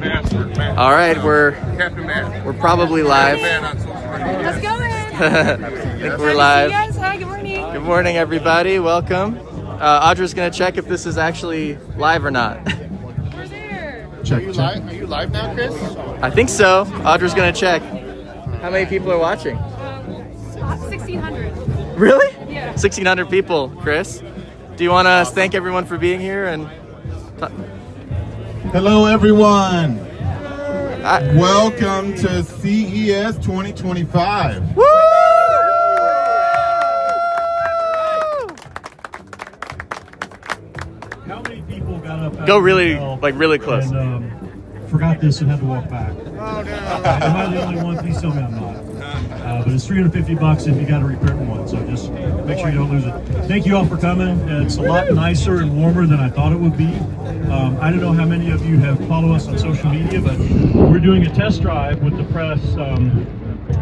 All right, we're probably live. How's it going? I think we're live. See you guys. Hi, good morning. Good morning, everybody. Welcome. Audra's gonna check if this is actually live or not. We're there. Check. Are you live now, Chris? I think so. Audra's gonna check. How many people are watching? 1,600. Really? Yeah. 1,600 people, Chris. Do you want to thank everyone for being here and? Hello, everyone. Welcome to CES 2025. Woo! How many people got up? Go really, like really close. And forgot this and had to walk back. Oh no! Am I the only one? Please tell me I'm not. But it's $350 if you got a reprint one. So just make sure you don't lose it. Thank you all for coming. It's a lot nicer and warmer than I thought it would be. I don't know how many of you have followed us on social media, but we're doing a test drive with the press,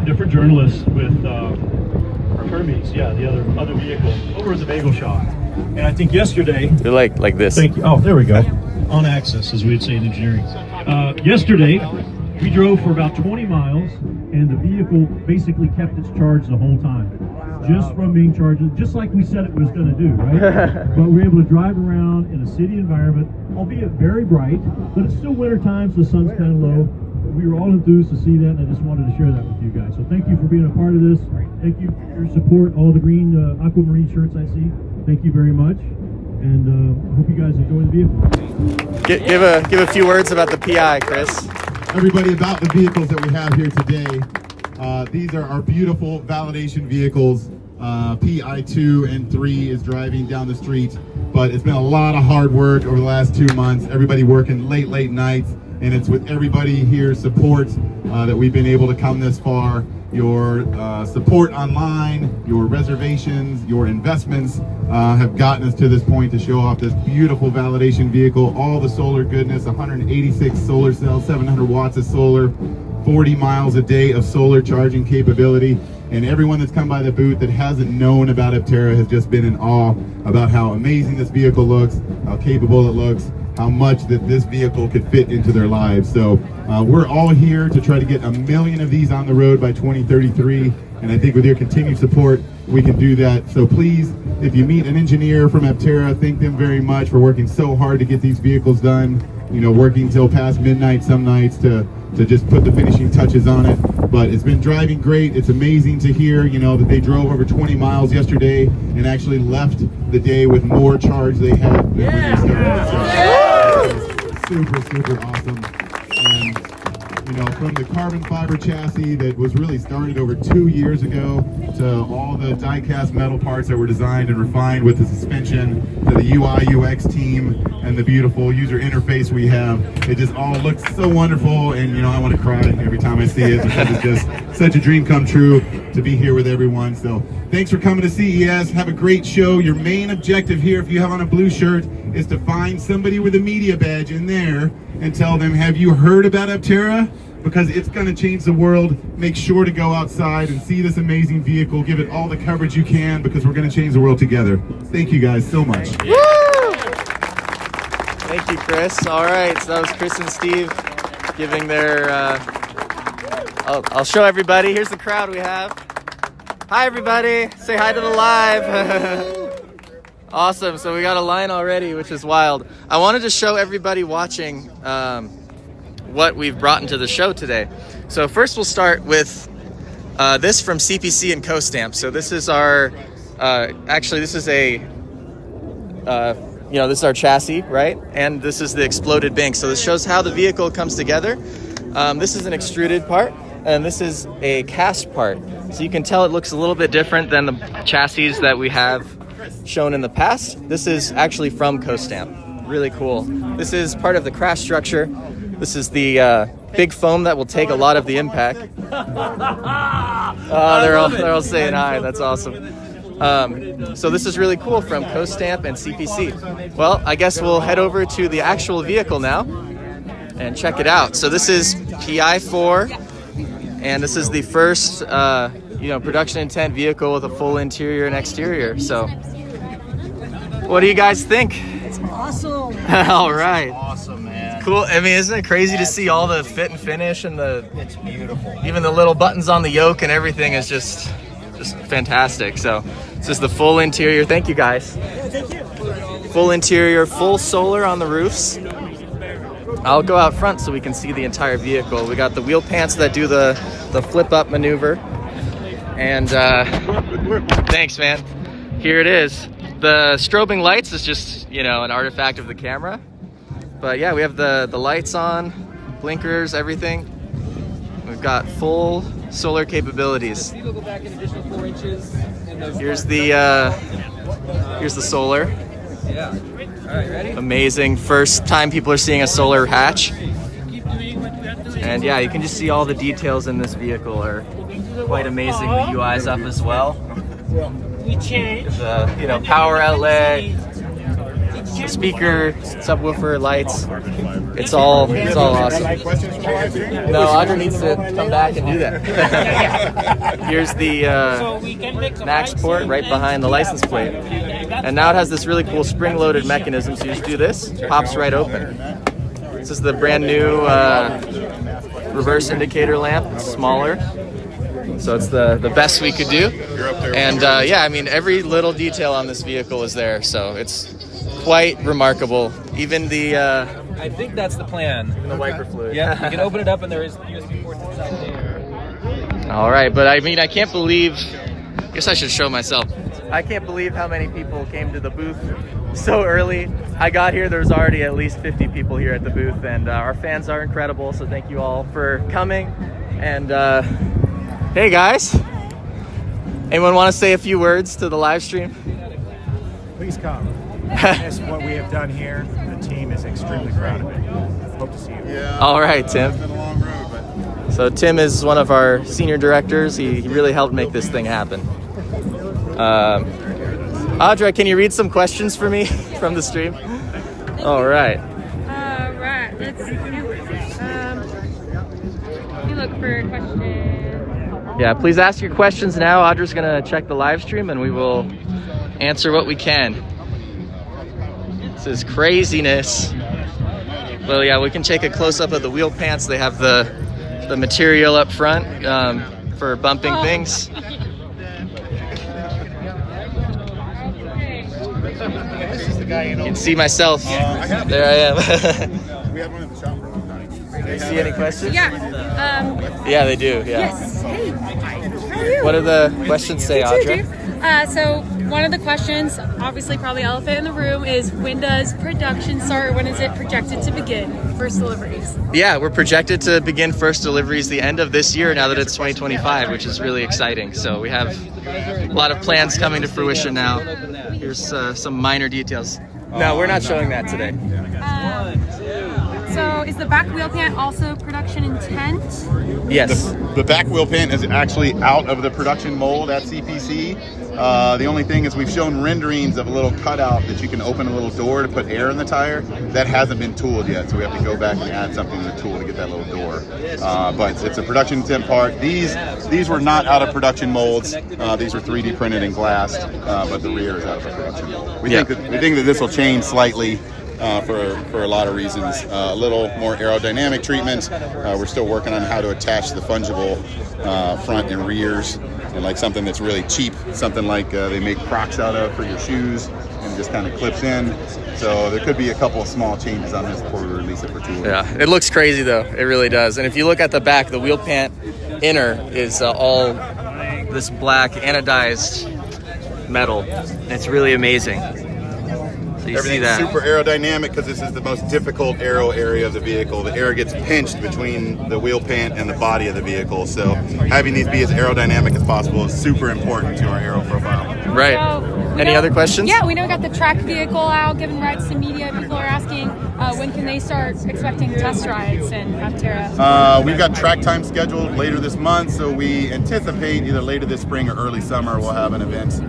different journalists with Hermes, yeah, the other vehicle over at the Bagel Shop. And I think yesterday, They're like this. thank you. Oh, there we go. On axis, as we'd say in engineering. Yesterday, we drove for about 20 miles, and the vehicle basically kept its charge the whole time. Just from being charged, just like we said it was going to do, right? But we were able to drive around in a city environment, albeit very bright, but it's still winter time, so the sun's kind of low. We were all enthused to see that, and I just wanted to share that with you guys. So thank you for being a part of this. Thank you for your support, all the green aquamarine shirts I see. Thank you very much, and I hope you guys enjoy the vehicle. Give a few words about the PI, Chris. Everybody, about the vehicles that we have here today. These are our beautiful validation vehicles. PI2 and 3 is driving down the street, but it's been a lot of hard work over the last 2 months. Everybody working late nights, and it's with everybody here's support that we've been able to come this far. Your support online, your reservations, your investments have gotten us to this point to show off this beautiful validation vehicle. All the solar goodness, 186 solar cells, 700 watts of solar, 40 miles a day of solar charging capability. And everyone that's come by the booth that hasn't known about Aptera has just been in awe about how amazing this vehicle looks, how capable it looks, how much that this vehicle could fit into their lives. So we're all here to try to get 1 million of these on the road by 2033. And I think with your continued support, we can do that. So please, if you meet an engineer from Aptera, thank them very much for working so hard to get these vehicles done. You know, working till past midnight some nights to just put the finishing touches on it. But it's been driving great. It's amazing to hear, you know, that they drove over 20 miles yesterday and actually left the day with more charge they had than when they started. So, super awesome. And, you know, from the carbon fiber chassis that was really started over 2 years ago to all the die-cast metal parts that were designed and refined with the suspension to the UI UX team and the beautiful user interface we have, it just all looks so wonderful. And you know, I want to cry every time I see it because it's just such a dream come true to be here with everyone. So thanks for coming to CES. Have a great show. Your main objective here, if you have on a blue shirt, is to find somebody with a media badge in there and tell them, have you heard about Aptera? Because it's going to change the world. Make sure to go outside and see this amazing vehicle. Give it all the coverage you can, because we're going to change the world together. Thank you guys so much. Woo! Thank you, Chris. All right, so that was Chris and Steve giving their... I'll show everybody. Here's the crowd we have. Hi, everybody. Say hi to the live. Awesome. So we got a line already, which is wild. I wanted to show everybody watching what we've brought into the show today. So first we'll start with this from CPC and CoStamp. So this is our, actually this is a, this is our chassis, right? And this is the exploded bank. So this shows how the vehicle comes together. This is an extruded part, and this is a cast part. So you can tell it looks a little bit different than the chassis that we have shown in the past. This is actually from CoStamp. Really cool. This is part of the crash structure. This is the big foam that will take a lot of the impact. They're all saying hi. That's awesome. So this is really cool from CoStamp and CPC. Well, I guess we'll head over to the actual vehicle now and check it out. So this is PI4, and this is the first production intent vehicle with a full interior and exterior. So what do you guys think? It's awesome. All right. Awesome, man. Cool. I mean, isn't it crazy to see all the fit and finish and It's beautiful. even the little buttons on the yoke and everything is just fantastic. So this is the full interior. Thank you guys. Full interior, full solar on the roofs. I'll go out front so we can see the entire vehicle. We got the wheel pants that do the flip up maneuver. And thanks, man. Here it is. The strobing lights is just, you know, an artifact of the camera. But yeah, we have the lights on, blinkers, everything. We've got full solar capabilities. Here's the solar. Yeah. All right, ready? Amazing. First time people are seeing a solar hatch. And yeah, you can just see all the details in this vehicle are quite amazing. The UI's up as well. The, you know, power outlet, speaker, subwoofer, lights. It's all awesome. No, Audrey needs to come back and do that. Here's the Max port right behind the license plate. And now it has this really cool spring-loaded mechanism, so you just do this, pops right open. This is the brand new reverse indicator lamp. It's smaller, so it's the best we could do. And yeah, I mean, every little detail on this vehicle is there, so it's quite remarkable. Even the I think that's the plan. the wiper fluid. Yeah, you can open it up and there is USB ports inside there. All right, but I mean, I can't believe, I guess I should show myself. I can't believe how many people came to the booth so early. I got here, there's already at least 50 people here at the booth, and our fans are incredible, so thank you all for coming. And hey guys, anyone want to say a few words to the live stream? Please come. That's what we have done here. The team is extremely proud of it. Hope to see you. Yeah. All right, Tim. It's been a long road, but So Tim is one of our senior directors. He really helped make this thing happen. Audra, can you read some questions for me from the stream? All right. Right. Let's you look for a question. Yeah, please ask your questions now. Audra's gonna check the live stream and we will answer what we can. This is craziness. Well, yeah, we can take a close-up of the wheel pants. They have the material up front for bumping things. You can see myself. There I am. we had one at the shop for a long time. Do you see any questions? Yeah. Yeah, they do. Yeah. Yes. Hey. How are you? What do the questions say, Audra? So one of the questions, obviously probably elephant in the room, is when does production start? When is it projected to begin? First deliveries. Yeah, we're projected to begin first deliveries the end of this year now that it's 2025, which is really exciting. So we have a lot of plans coming to fruition now. Here's some minor details. No, we're not showing that today. So is the back wheel pant also production intent? Yes. The back wheel pant is actually out of the production mold at CPC. The only thing is we've shown renderings of a little cutout that you can open a little door to put air in the tire. That hasn't been tooled yet, so we have to go back and add something to the tool to get that little door. But it's a production intent part. These were not out of production molds. These were 3D printed and glassed, but the rear is out of a production mold. We think that this will change slightly. For a lot of reasons. A little more aerodynamic treatment. We're still working on how to attach the fungible front and rears, and like something that's really cheap, something like they make Crocs out of for your shoes, and just kind of clips in. So there could be a couple of small changes on this before we release it for tooling. Yeah, it looks crazy though. It really does. And if you look at the back, the wheel pant inner is all this black anodized metal. It's really amazing. So you see that. Super aerodynamic because this is the most difficult aero area of the vehicle. The air gets pinched between the wheel pant and the body of the vehicle. So having these be as aerodynamic as possible is super important to our aero profile. Right. Any other questions? Yeah, we know we got the track vehicle out, giving rides to media. People are asking when can they start expecting test rides in Aptera? We've got track time scheduled later this month, so we anticipate either later this spring or early summer we'll have an event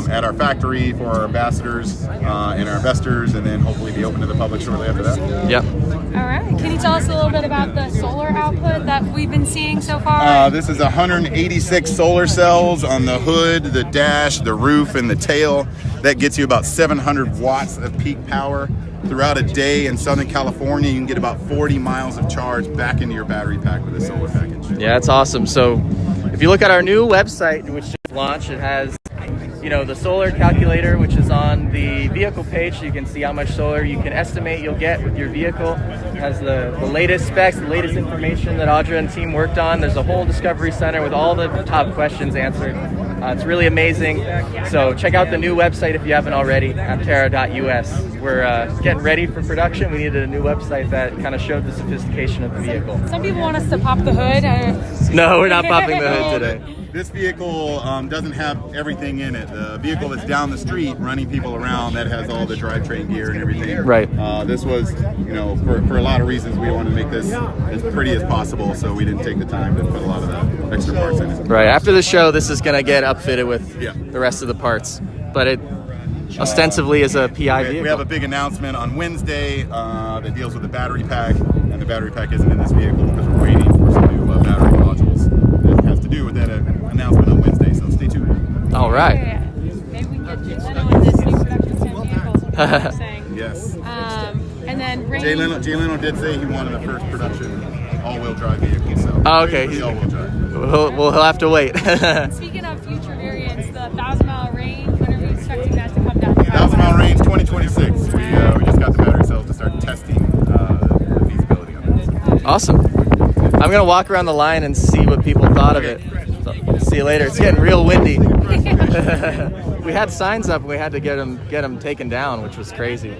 at our factory for our ambassadors and our investors, and then hopefully be open to the public shortly after that. Yep. All right. Can you tell us a little bit about the solar output that we've been seeing so far? This is 186 solar cells on the hood, the dash, the roof, and the tail. That gets you about 700 watts of peak power. throughout a day in Southern California, you can get about 40 miles of charge back into your battery pack with a solar package. Yeah, that's awesome. So if you look at our new website, which just launched, it has, you know, the solar calculator, which is on the vehicle page, so you can see how much solar you can estimate you'll get with your vehicle. It has the latest specs, the latest information that Audra and team worked on. There's a whole discovery center with all the top questions answered. It's really amazing. So check out the new website if you haven't already, aptera.us. We're getting ready for production. We needed a new website that kind of showed the sophistication of the vehicle. Some people want us to pop the hood. No, we're not popping the hood today. This vehicle doesn't have everything in it. The vehicle that's down the street running people around, that has all the drivetrain gear and everything. Right. This was, you know, for a lot of reasons, we wanted to make this as pretty as possible, so we didn't take the time to put a lot of the extra parts in it. Right. After the show, this is going to get upfitted with Yeah. the rest of the parts. But it ostensibly is a PI vehicle. We have a big announcement on Wednesday that deals with the battery pack, and the battery pack isn't in this vehicle because we're waiting for some new battery modules that has to do with that announcement on Wednesday, so stay tuned. All right. Yeah. Maybe we can get Jay Leno in this new production 10 vehicles, what you're saying. Yes. And then Jay Leno did say he wanted a first production all-wheel drive vehicle, so Oh, okay. he's all-wheel drive. He'll have to wait. Speaking of future variants, the 1,000-mile range, when are we expecting that to come down? 1,000-mile range 2026. We just got the battery cells to start testing the feasibility on it. Awesome. I'm going to walk around the line and see what people thought of it. So, see you later. It's getting real windy. We had signs up and we had to get them taken down, which was crazy.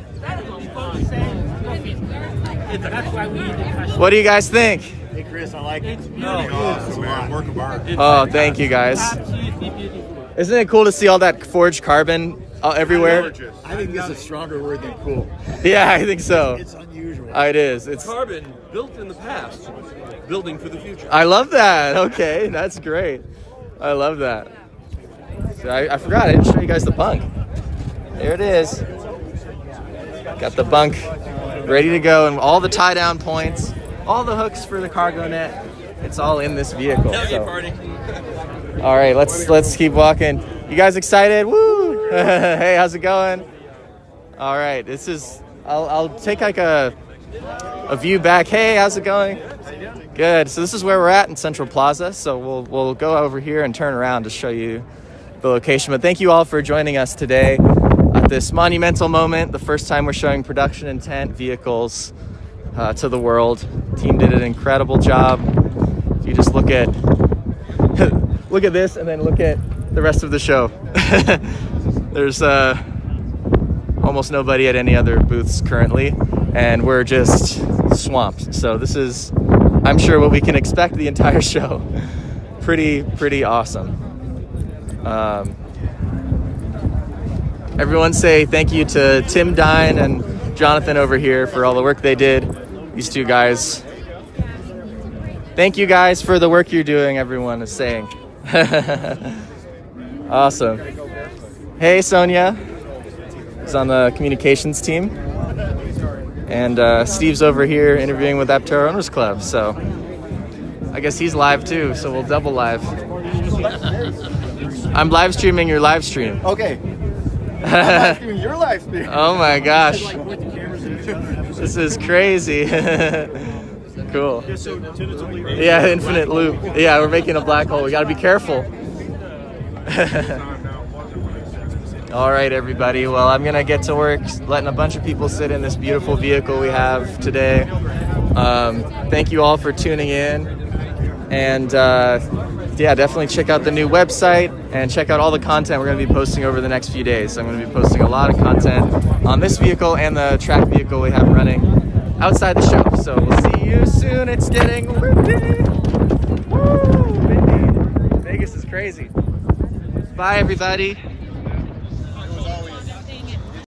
What do you guys think? Hey Chris, I like it. It's awesome, man. Work of art. Oh, thank you guys. Isn't it cool to see all that forged carbon everywhere? I think this is a stronger word than cool. Yeah, I think so. It's unusual. It is. It's. Carbon built in the past, building for the future. I love that. Okay, that's great. I love that. So I forgot. I didn't show you guys the bunk. There it is. Got the bunk ready to go, and all the tie-down points, all the hooks for the cargo net. It's all in this vehicle. So. Party. All right, let's keep walking. You guys excited? Woo! Hey, how's it going? All right, this is. I'll take like a view back. Hey, how's it going? Good. So this is where we're at in Central Plaza. So we'll go over here and turn around to show you the location. But thank you all for joining us today at this monumental moment. The first time we're showing production intent vehicles to the world. The team did an incredible job. If you just look at this and then look at the rest of the show. There's almost nobody at any other booths currently, and we're just swamped. So this is, I'm sure, what we can expect the entire show. Pretty awesome. Everyone say thank you to Tim Dine and Jonathan over here for all the work they did. These two guys. Thank you guys for the work you're doing, everyone is saying. Awesome. Hey, Sonia. He's on the communications team. And Steve's over here interviewing with Aptera Owners Club. So I guess he's live too, so we'll double live. I'm live streaming your live stream. Okay. I'm live streaming your live stream. Oh my gosh. This is crazy. Cool. Yeah, infinite loop. Yeah, we're making a black hole. We gotta be careful. All right, everybody. Well, I'm gonna get to work letting a bunch of people sit in this beautiful vehicle we have today. Thank you all for tuning in. And yeah, definitely check out the new website and check out all the content we're gonna be posting over the next few days. I'm gonna be posting a lot of content on this vehicle and the track vehicle we have running outside the show. So we'll see you soon. It's getting windy. Woo! Windy. Vegas is crazy. Bye, everybody.